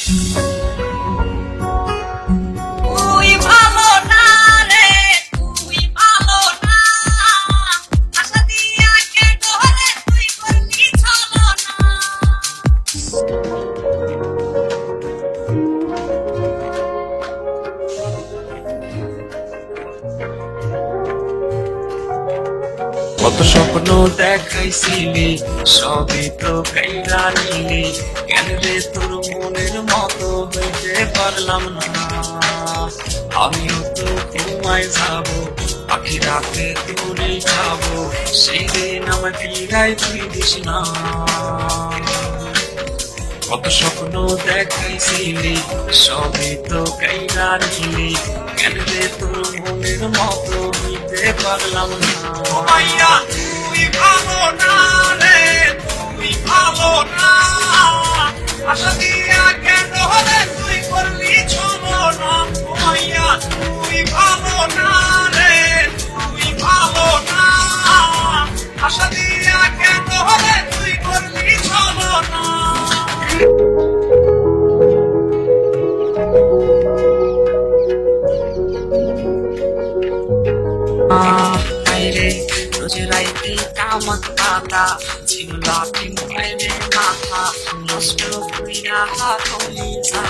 তুই ভালো না রে, তুই ভালো না, আশা দিয়া কে ডরে তুই করলি ছলনা। কত স্বপ্ন দেখাইছিলি, সবই তো কাইরা নিলি, কেন রে তোর মনের মতো হইতে পারলাম না। আমিও তো ঘুমায় যাব, পাখি রাতে তোরে খাবো, সেই দিন আমার ফিরাই তুই দিস না। কত স্বপ্ন দেখাইছিলি, সবই তো কাইরা নিলি, কেন রে তোর মনের মতো হইতে পারলাম না। মাইয়া তুই ভালো না রে, তুই ভালো না, আশা দিয়া কে ডরে তুই করলি ছলনা। মাইয়া তুই ভালো না রে, তুই ভালো না, আশা দিয়া কে ডরে তুই করলি ছলনা। আইরে রোজ রাইতে কামত পাতা, ছিল লাঠিম প্রেমের মাথা, নষ্ট কইরা হাত হলি যা।